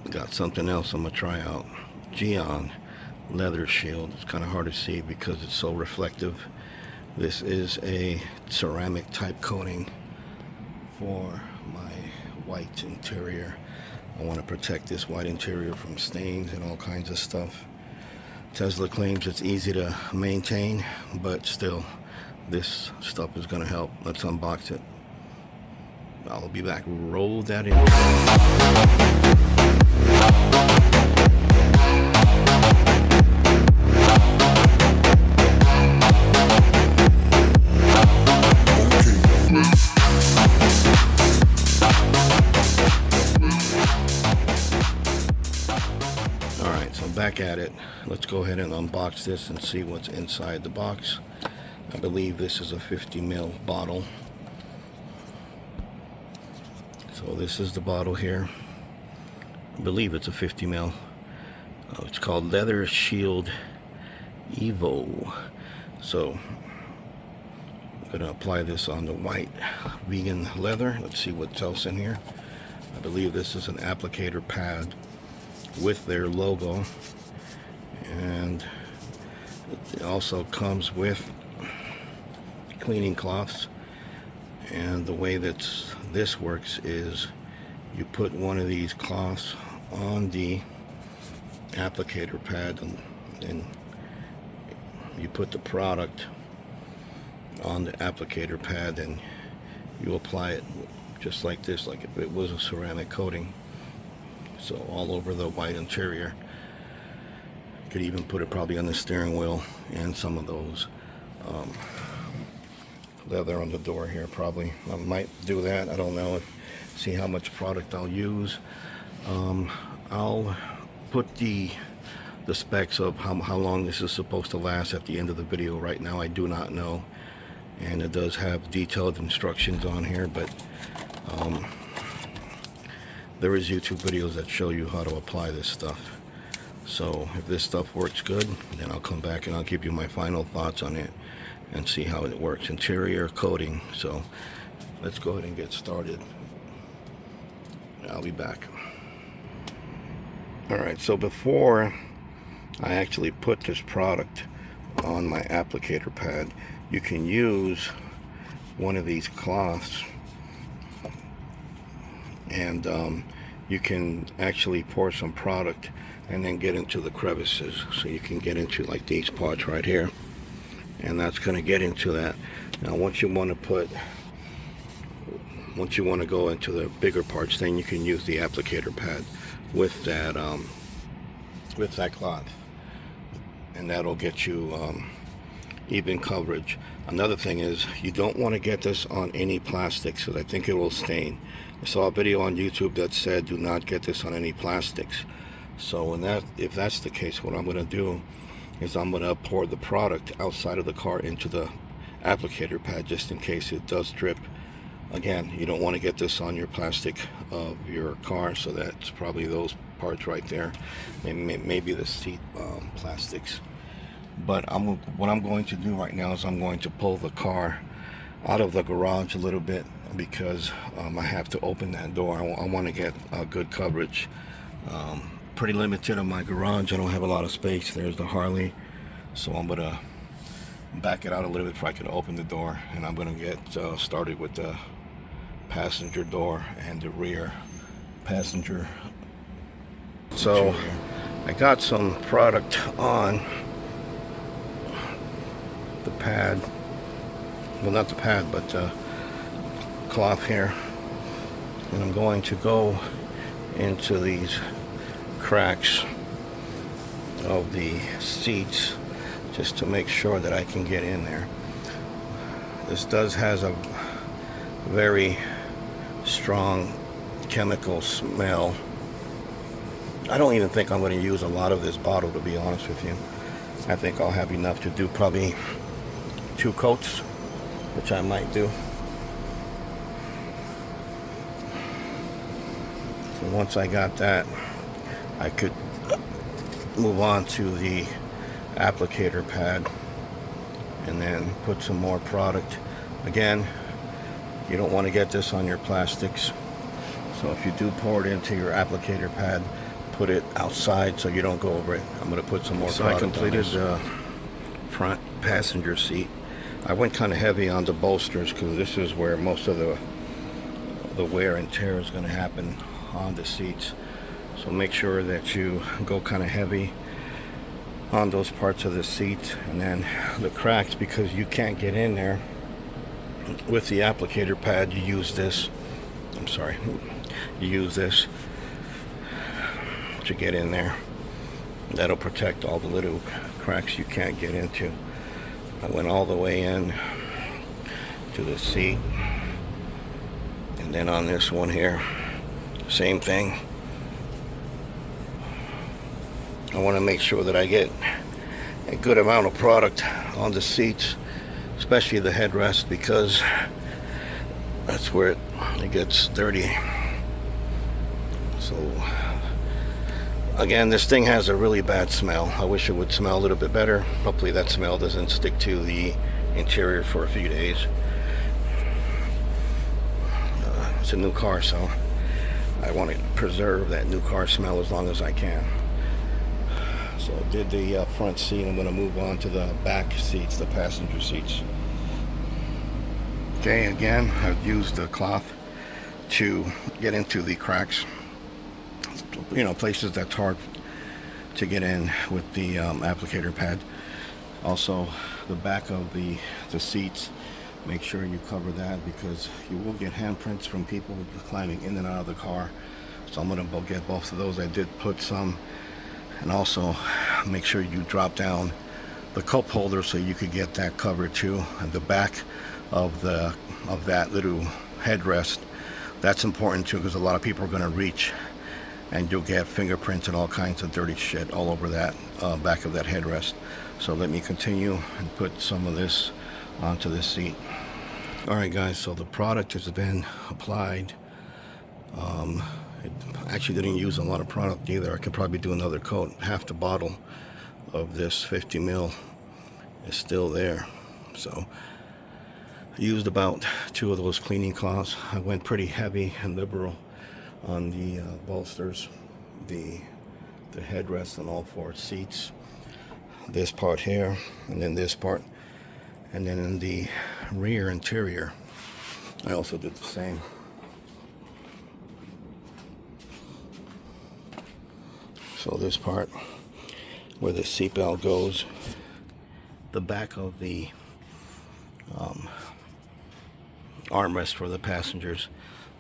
Got something else I'm gonna try out. Gyeon leather shield. It's kind of hard to see because it's so reflective. This is a ceramic type coating for my white interior. I want to protect this white interior from stains and all kinds of stuff. Tesla claims it's easy to maintain, but still, this stuff is going to help. Let's unbox it. I'll be back. Roll that in. Alright, so back at it. Let's go ahead and unbox this and see what's inside the box. I believe this is a 50 ml bottle. So this is the bottle here. I believe it's a 50 ml. It's called Leather Shield Evo. So I'm going to apply this on the white vegan leather. Let's see what else in here. I believe this is an applicator pad with their logo, and it also comes with cleaning cloths. And the way that this works is you put one of these cloths on the applicator pad, and you put the product on the applicator pad, and you apply it just like this, like if it was a ceramic coating. So all over the white interior. You could even put it probably on the steering wheel and some of those leather on the door here. Probably I might do that. I don't know. See how much product I'll use. I'll put the specs of how long this is supposed to last at the end of the video. Right now I do not know, and it does have detailed instructions on here, but there is YouTube videos that show you how to apply this stuff. So if this stuff works good, then I'll come back and I'll give you my final thoughts on it and see how it works. Interior coating. So let's go ahead and get started. I'll be back. Alright, so before I actually put this product on my applicator pad, you can use one of these cloths, and you can actually pour some product and then get into the crevices. So you can get into like these parts right here, and that's going to get into that. Now once you want to go into the bigger parts, then you can use the applicator pad with that cloth, and that'll get you even coverage. Another thing is, you don't want to get this on any plastics, because I think it will stain. I saw a video on YouTube that said do not get this on any plastics. So if that's the case, what I'm going to do is I'm going to pour the product outside of the car into the applicator pad, just in case it does drip. Again, you don't want to get this on your plastic of your car, so that's probably those parts right there, maybe the seat plastics. But what I'm going to do right now is I'm going to pull the car out of the garage a little bit, because I have to open that door. I want to get good coverage. Pretty limited on my garage. I don't have a lot of space. There's the Harley, so I'm gonna back it out a little bit before I can open the door, and I'm gonna get started with the passenger door and the rear passenger. So I got some product on the pad, well, not the pad, but cloth here, and I'm going to go into these cracks of the seats just to make sure that I can get in there. This has a very strong chemical smell. I don't even think I'm going to use a lot of this bottle, to be honest with you. I think I'll have enough to do probably 2 coats, which I might do. So once I got that, I could move on to the applicator pad and then put some more product. Again, you don't want to get this on your plastics, so if you do pour it into your applicator pad, put it outside so you don't go over it. I'm going to put some more product on. So I completed the front passenger seat. I went kind of heavy on the bolsters because this is where most of the wear and tear is going to happen on the seats. So make sure that you go kind of heavy on those parts of the seat. And then the cracks, because you can't get in there with the applicator pad, you use this. I'm sorry, you use this to get in there. That'll protect all the little cracks you can't get into. I went all the way in to the seat, and then on this one here, same thing. I want to make sure that I get a good amount of product on the seats, especially the headrest, because that's where it gets dirty. So again, this thing has a really bad smell. I wish it would smell a little bit better. Hopefully that smell doesn't stick to the interior for a few days. It's a new car, so I want to preserve that new car smell as long as I can. So I did the front seat. I'm going to move on to the back seats, the passenger seats. Okay, again, I've used the cloth to get into the cracks. You know, places that's hard to get in with the applicator pad. Also, the back of the seats, make sure you cover that, because you will get handprints from people climbing in and out of the car. So I'm going to get both of those. I did put some. And also make sure you drop down the cup holder so you could get that covered too. And the back of that little headrest, that's important too, because a lot of people are going to reach and you'll get fingerprints and all kinds of dirty shit all over that back of that headrest. So let me continue and put some of this onto this seat. Alright guys, so the product has been applied. It actually didn't use a lot of product either. I could probably do another coat. Half the bottle of this 50 ml is still there. So I used about 2 of those cleaning cloths. I went pretty heavy and liberal on the bolsters, the headrest on all 4 seats, this part here, and then this part, and then in the rear interior I also did the same. So this part where the seatbelt goes, the back of the armrest for the passengers,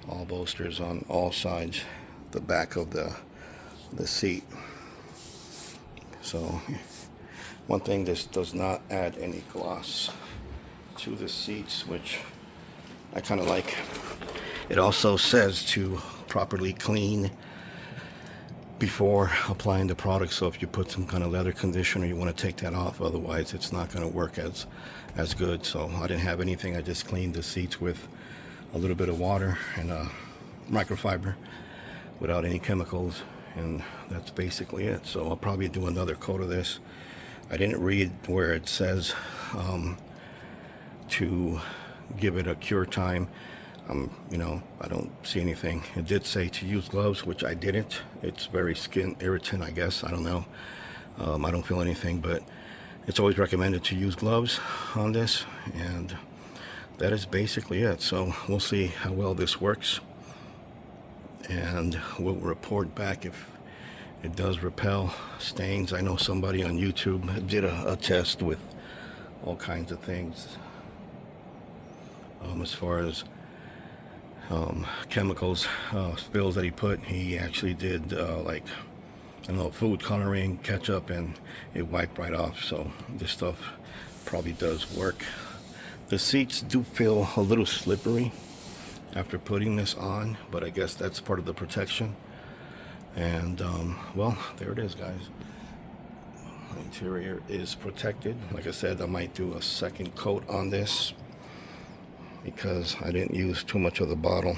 all bolsters on all sides, the back of the seat. So one thing, this does not add any gloss to the seats, which I kind of like. It also says to properly clean before applying the product, so if you put some kind of leather conditioner, you want to take that off, otherwise it's not going to work as good. So I didn't have anything. I just cleaned the seats with a little bit of water and microfiber without any chemicals, and that's basically it. So I'll probably do another coat of this. I didn't read where it says to give it a cure time. You know, I don't see anything. It did say to use gloves, which I didn't. It's very skin irritant, I guess. I don't know. I don't feel anything, but it's always recommended to use gloves on this, and that is basically it. So we'll see how well this works, and we'll report back if it does repel stains. I know somebody on YouTube did a test with all kinds of things as far as chemicals, spills that he put. He actually did like, I don't know, food coloring, ketchup, and it wiped right off. So this stuff probably does work. The seats do feel a little slippery after putting this on, but I guess that's part of the protection. And well, there it is, guys. The interior is protected. Like I said, I might do a second coat on this because I didn't use too much of the bottle.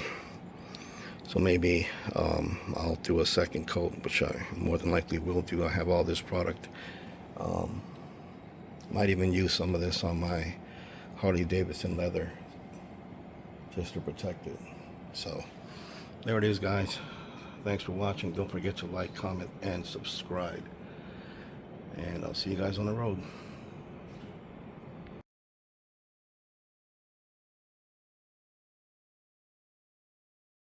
So maybe I'll do a second coat, which I more than likely will do. I have all this product. Might even use some of this on my Harley Davidson leather just to protect it. So there it is, guys. Thanks for watching. Don't forget to like, comment, and subscribe. And I'll see you guys on the road.